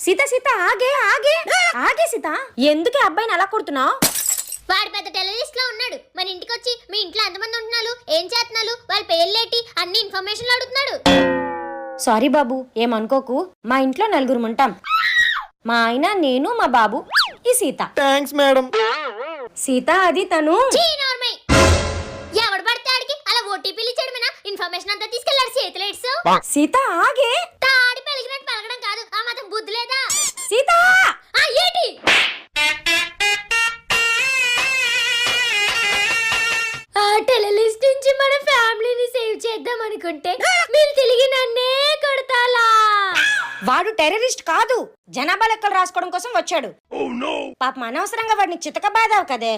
సీత సీత ఆగే ఆగే ఆగే సీత, ఎందుకే అబ్బాయిని అలా కొడుతున్నావు? వాడు పెద్ద టెర్రరిస్ట్ లో ఉన్నాడు. మన ఇంటికి వచ్చి మీ ఇంట్లో ఎంతమంది ఉంటున్నారు, ఏం చేస్తున్నారు, వాళ్ళ పేర్లేటి అన్ని ఇన్ఫర్మేషన్ అడుగుతున్నాడు. సారీ బాబు, ఏమనుకోకు. మా ఇంట్లో 4 ఉంటాం. మా ఆయన, నేను, మా బాబు, ఈ సీత. Thanks madam. సీత అది తను. ఎవడు పడితే ఆడికి అలా ఓటీపీలు ఇచ్చాడు. మన ఇన్ఫర్మేషన్ అంతా తీసుకెళ్లాడు చేతులు ఇడ్సు. సీత ఆగే. తాడి పెలిగినట్టు పలకడం కాదు, ఆ మాత్రం బుద్ధి లేదా? సీత ఏంటి ఆ టెర్రరిస్ట్ నుంచి మన ఫ్యామిలీని సేవ్ చేద్దాం అనుకుంటే మీరు తిరిగి నన్నే కొడతాలా? వాడు టెర్రరిస్ట్ కాదు, జనాభా లెక్కలు రాసుకోవడం కోసం వచ్చాడు. పాపం అనవసరంగా వాడిని చితక బాదావు కదే.